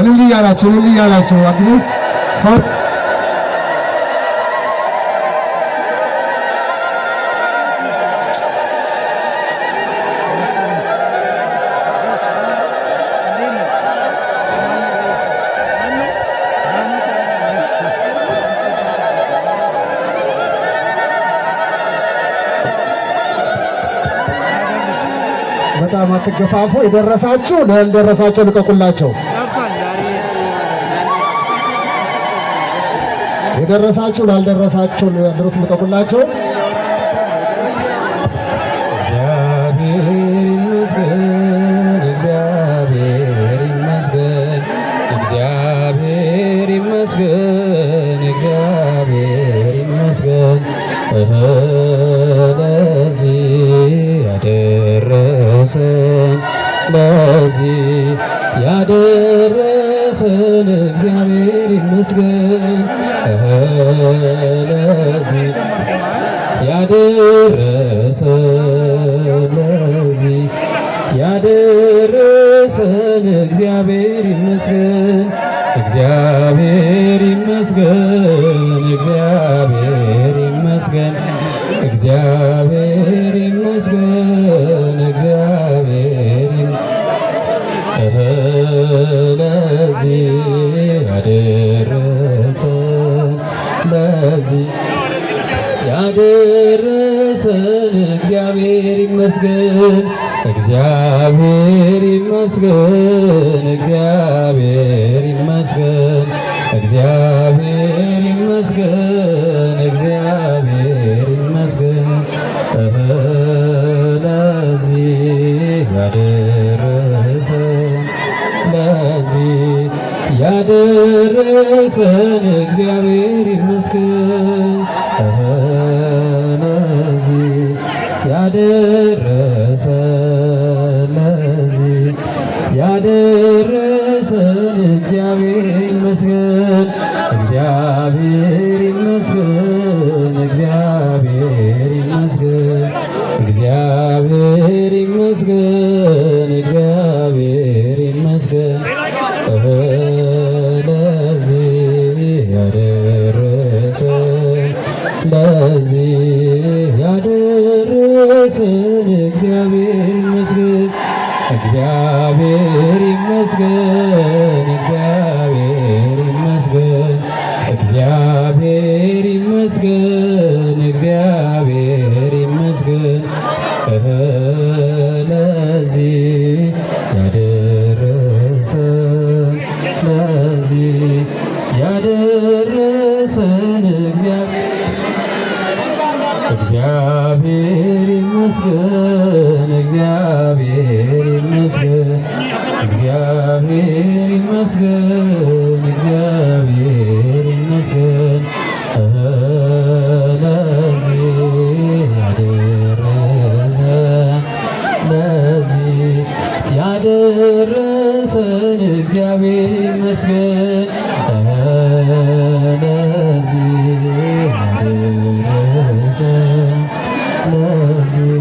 እልል እያላችሁ እንግዲህ በጣም አትገፋፉ። የደረሳችሁ ላልደረሳችሁ ልቀቁላቸው። የደረሳችሁ ላልደረሳችሁ ያድሩት ልቀቁላቸው። እግዚአብሔር ይመስገን፣ እግዚአብሔር ይመስገን፣ እግዚአብሔር ይመስገን፣ እግዚአብሔር ይመስገን ለዚህ ያደረሰን ለዚህ ያደረሰን እግዚአብሔር ይመስገን ለዚህ ያደረሰን ለዚህ ያደረሰን እግዚአብሔር ይመስገን እግዚአብሔር ይመስገን እግዚአብሔር ይመስገን እግዚአብሔር ይመስገን እግዚአብሔር ለዚህ ያደረሰን ለዚህ ያደረሰን እግዚአብሔር ይመስገን እግዚአብሔር ይመስገን እግዚአብሔር ይመስገን እግዚአብሔር ይመስገን እግዚአብሔር ይመስገን ለዚህ ያደረሰን ለዚህ ያደረሰን እግዚአብሔር ይመስገን ለዚህ ያደረሰን ለዚህ ያደረሰን እግዚአብሔር ይመስገን እግዚአብሔር ይመስገን እግዚአብሔር ይመስገን እግዚአብሔር ይመስገን እግዚአብሔር ይመስገን ለዚህ ያደረሰን ለዚህ ያደረሰን እግዚአብሔር ይመስገን እግዚአብሔር ይመስገን እግዚአብሔር ይመስገን እግዚአብሔር ይመስገን እግዚአብሔር ይመስገን ለዚህ ያደረሰን ለዚህ ያደረሰን እግዚአብሔር ይመስገን እግዚአብሔር ይመስገን እግዚአብሔር ይመስገን እግዚአብሔር ይመስገን ለዚህ ያደረሰን ለዚህ ያደረሰን እግዚአብሔር ይመስገን ለዚህ ያደረሰን ለዚህ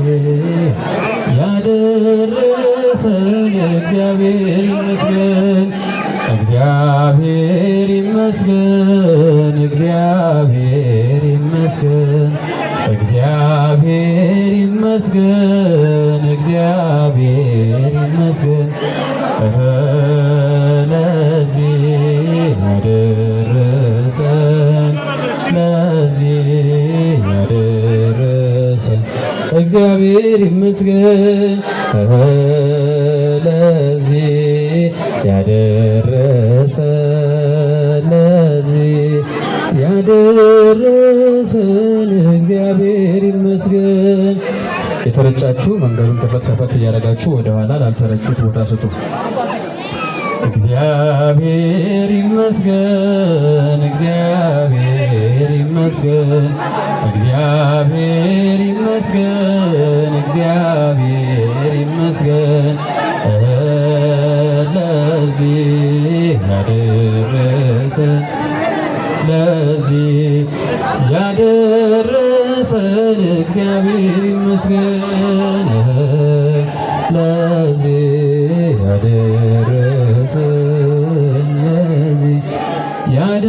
ያደረሰን እግዚአብሔር ይመስገን እግዚአብሔር ይመስገን እግዚአብሔር ይመስገን እግዚአብሔር ይመስገን እግዚአብሔር ይመስገን ለዚህ ያደረሰን ለዚህ ያደረሰን እግዚአብሔር ይመስገን ለዚህ ያደረሰን ለዚህ ያደረሰን እግዚአብሔር ይመስገን። የተረጫችሁ መንገዱን ከፈት ከፈት እያደረጋችሁ ወደ ኋላ ላልተረጩት ቦታ ስጡ። እግዚአብሔር ይመስገን እግዚአብሔር ይመስገን እግዚአብሔር ይመስገን እግዚአብሔር ይመስገን ለዚህ ያደረሰን ለዚህ ያደረሰን እግዚአብሔር ይመስገን ለዚህ ያደረሰን ያደ